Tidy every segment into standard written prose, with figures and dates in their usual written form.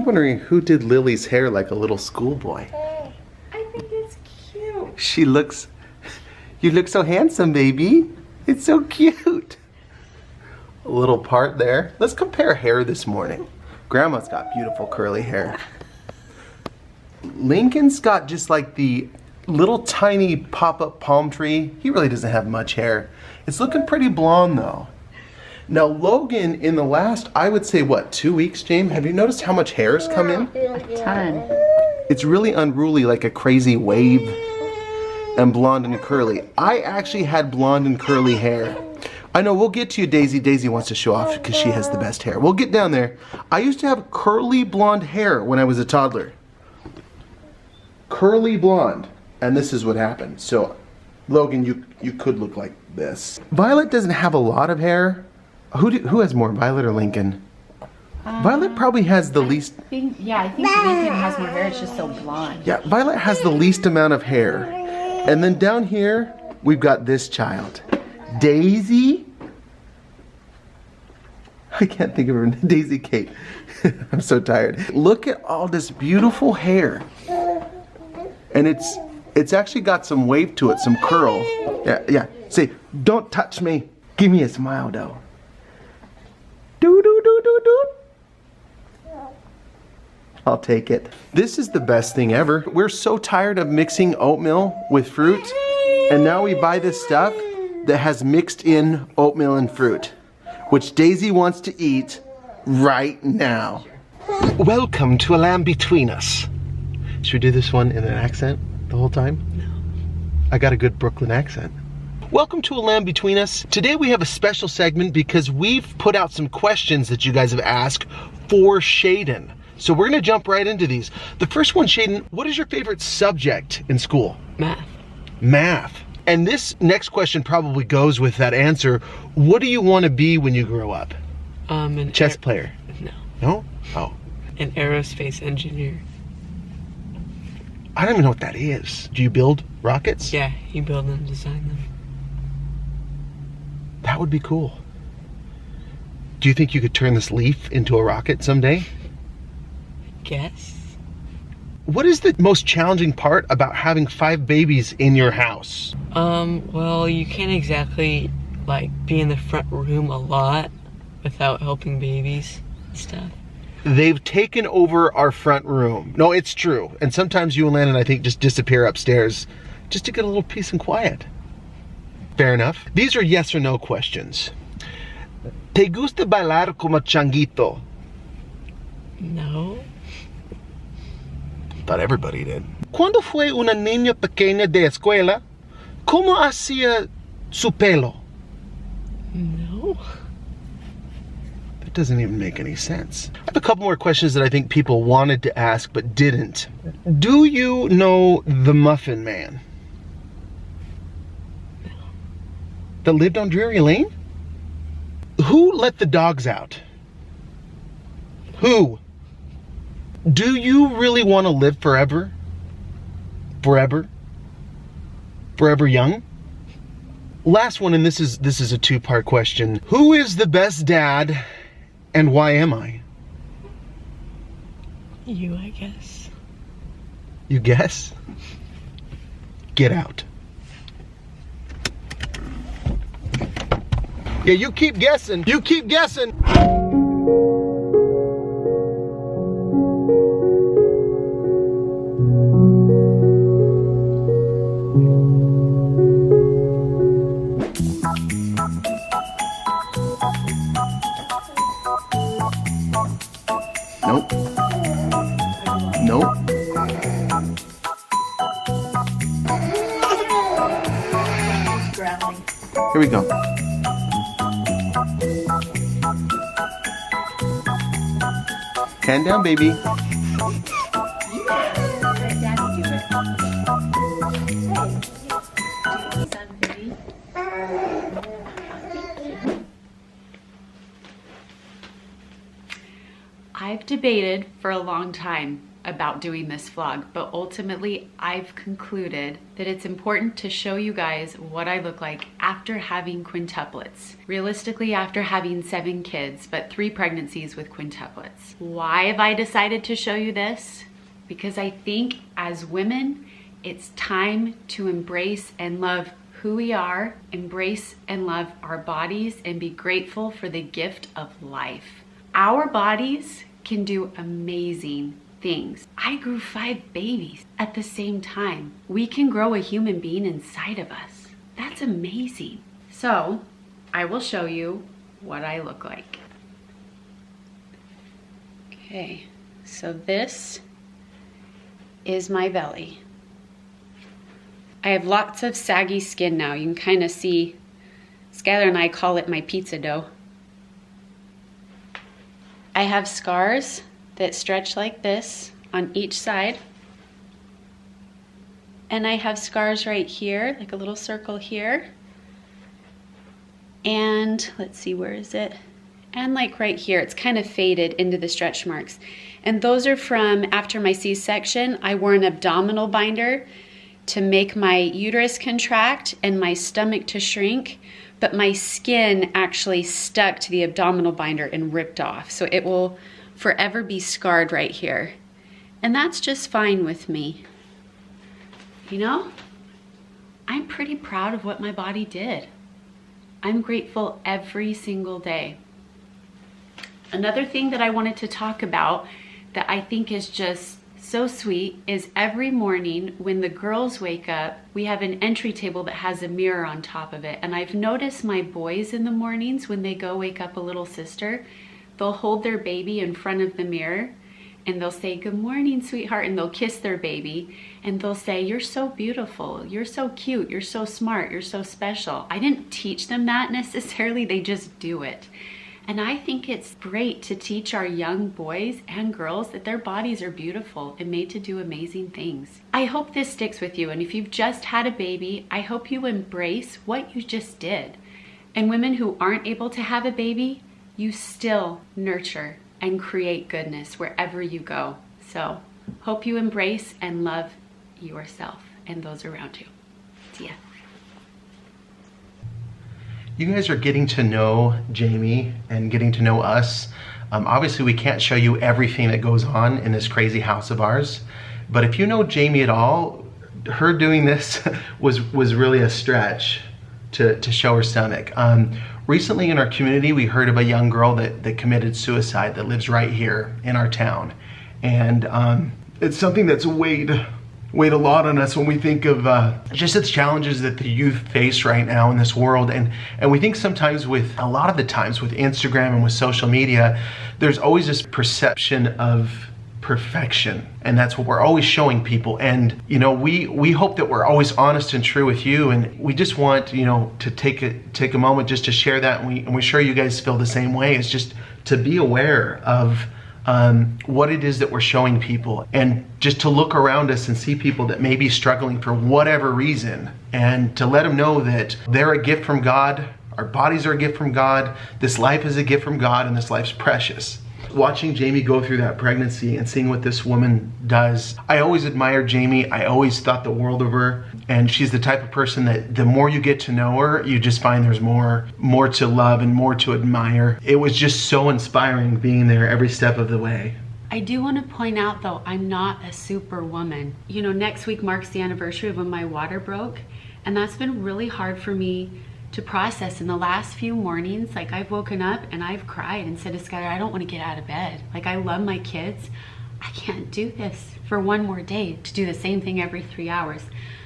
I'm wondering who did Lily's hair like a little schoolboy. I think it's cute. She looks, you look so handsome, baby. It's so cute. A little part there. Let's compare hair this morning. Grandma's got beautiful curly hair. Lincoln's got just like the little tiny pop-up palm tree. He really doesn't have much hair. It's looking pretty blonde though. Now Logan, in the last, I would say what, 2 weeks, James? Have you noticed how much hair's come in? A ton. It's really unruly, like a crazy wave, and blonde and curly. I actually had blonde and curly hair. I know, we'll get to you, Daisy. Daisy wants to show off because she has the best hair. We'll get down there. I used to have curly blonde hair when I was a toddler. Curly blonde. And this is what happened. So, Logan, you could look like this. Violet doesn't have a lot of hair. Who has more, Violet or Lincoln? Violet probably has the least. I think Lincoln has more hair. It's just so blonde. Yeah, Violet has the least amount of hair. And then down here, we've got this child. Daisy? I can't think of her. Daisy Kate. I'm so tired. Look at all this beautiful hair. And it's actually got some wave to it, some curl. Yeah. Say, don't touch me. Give me a smile, though. Do. I'll take it. This is the best thing ever. We're so tired of mixing oatmeal with fruit, and now we buy this stuff that has mixed in oatmeal and fruit, which Daisy wants to eat right now. Welcome to A Lamb Between Us. Should we do this one in an accent the whole time? No. I got a good Brooklyn accent. Welcome to A Lamb Between Us. Today we have a special segment because we've put out some questions that you guys have asked for Shayden. So we're gonna jump right into these. The first one, Shayden, what is your favorite subject in school? Math. Math. And this next question probably goes with that answer. What do you want to be when you grow up? An Chess player? No. No? Oh. An aerospace engineer. I don't even know what that is. Do you build rockets? Yeah, you build them, design them. That would be cool. Do you think you could turn this leaf into a rocket someday? Guess. What is the most challenging part about having 5 babies in your house? Well, you can't exactly, like, be in the front room a lot without helping babies and stuff. They've taken over our front room. No, it's true. And sometimes you and Landon, I think, just disappear upstairs just to get a little peace and quiet. Fair enough. These are yes or no questions. ¿Te gusta bailar como changuito? No. Thought everybody did. ¿Cuándo fue una niña pequeña de escuela? ¿Cómo hacía su pelo? No. That doesn't even make any sense. I have a couple more questions that I think people wanted to ask but didn't. Do you know the Muffin Man? No. That lived on Drury Lane? Who let the dogs out? Who? Do you really want to live forever? Forever? Forever young? Last one, and this is a 2-part question. Who is the best dad, and why am I? You, I guess. You guess? Get out. Yeah, you keep guessing. You keep guessing. Nope. Nope. Here we go. Hand down, baby. I've debated for a long time about doing this vlog, but ultimately I've concluded that it's important to show you guys what I look like after having quintuplets. Realistically, after having 7 kids, but 3 pregnancies with quintuplets. Why have I decided to show you this? Because I think as women, it's time to embrace and love who we are, embrace and love our bodies, and be grateful for the gift of life. Our bodies can do amazing things. I grew 5 babies at the same time. We can grow a human being inside of us. That's amazing. So I will show you what I look like. Okay, so this is my belly. I have lots of saggy skin now. You can kind of see, Skyler and I call it my pizza dough. I have scars that stretch like this on each side. And I have scars right here, like a little circle here. And let's see, where is it? And like right here, it's kind of faded into the stretch marks. And those are from after my C-section. I wore an abdominal binder to make my uterus contract and my stomach to shrink, but my skin actually stuck to the abdominal binder and ripped off. So it will forever be scarred right here. And that's just fine with me. You know, I'm pretty proud of what my body did. I'm grateful every single day. Another thing that I wanted to talk about that I think is just so sweet is every morning when the girls wake up, we have an entry table that has a mirror on top of it. And I've noticed my boys in the mornings when they go wake up a little sister, they'll hold their baby in front of the mirror and they'll say, "Good morning, sweetheart," and they'll kiss their baby and they'll say, "You're so beautiful, you're so cute, you're so smart, you're so special." I didn't teach them that necessarily, they just do it. And I think it's great to teach our young boys and girls that their bodies are beautiful and made to do amazing things. I hope this sticks with you. And if you've just had a baby, I hope you embrace what you just did. And women who aren't able to have a baby, you still nurture and create goodness wherever you go. So hope you embrace and love yourself and those around you. See ya. You guys are getting to know Jamie and getting to know us. Obviously, we can't show you everything that goes on in this crazy house of ours. But if you know Jamie at all, her doing this was really a stretch to show her stomach. Recently in our community, we heard of a young girl that committed suicide that lives right here in our town. And it's something that's weighed a lot on us when we think of just the challenges that the youth face right now in this world. And we think sometimes a lot of the times with Instagram and with social media, there's always this perception of perfection. And that's what we're always showing people. And, you know, we hope that we're always honest and true with you. And we just want, you know, to take a moment just to share that. And we're sure you guys feel the same way. It's just to be aware of what it is that we're showing people, and just to look around us and see people that may be struggling for whatever reason, and to let them know that they're a gift from God, our bodies are a gift from God, this life is a gift from God, and this life's precious. Watching Jamie go through that pregnancy and seeing what this woman does, I always admired Jamie. I always thought the world of her. And she's the type of person that the more you get to know her, you just find there's more to love and more to admire. It was just so inspiring being there every step of the way. I do want to point out though, I'm not a superwoman. You know, next week marks the anniversary of when my water broke. And that's been really hard for me to process in the last few mornings. Like, I've woken up and I've cried and said to Skyler, I don't want to get out of bed. Like, I love my kids. I can't do this for one more day to do the same thing every 3 hours.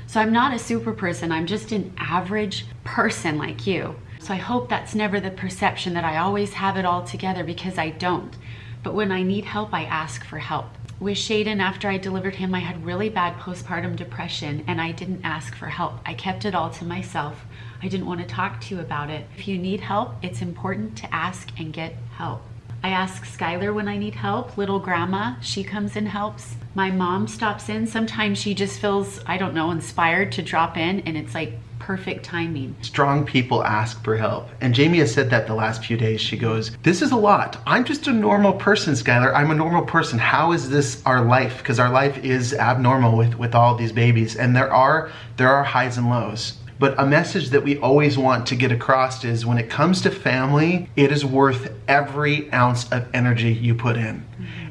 So I'm not a super person. I'm just an average person like you. So I hope that's never the perception that I always have it all together, because I don't. But when I need help, I ask for help. With Shayden, after I delivered him, I had really bad postpartum depression and I didn't ask for help. I kept it all to myself. I didn't want to talk to you about it. If you need help, it's important to ask and get help. I ask Skyler when I need help. Little grandma, she comes and helps. My mom stops in. Sometimes she just feels, I don't know, inspired to drop in, and it's like perfect timing. Strong people ask for help. And Jamie has said that the last few days. She goes, this is a lot. I'm just a normal person, Skyler. I'm a normal person. How is this our life? Because our life is abnormal with all these babies. And there are highs and lows. But a message that we always want to get across is when it comes to family, it is worth every ounce of energy you put in.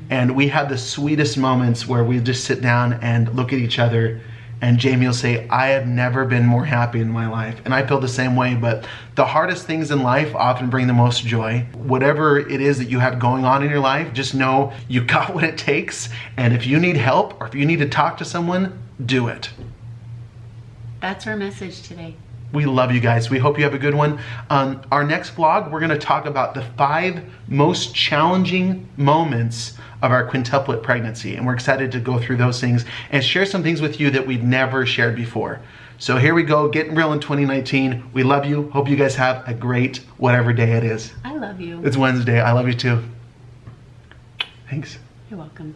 And we have the sweetest moments where we just sit down and look at each other, and Jamie will say, I have never been more happy in my life. And I feel the same way, but the hardest things in life often bring the most joy. Whatever it is that you have going on in your life, just know you got what it takes. And if you need help or if you need to talk to someone, do it. That's our message today. We love you guys. We hope you have a good one. Our next vlog, we're gonna talk about the 5 most challenging moments of our quintuplet pregnancy. And we're excited to go through those things and share some things with you that we've never shared before. So here we go, getting real in 2019. We love you. Hope you guys have a great whatever day it is. I love you. It's Wednesday. I love you too. Thanks. You're welcome.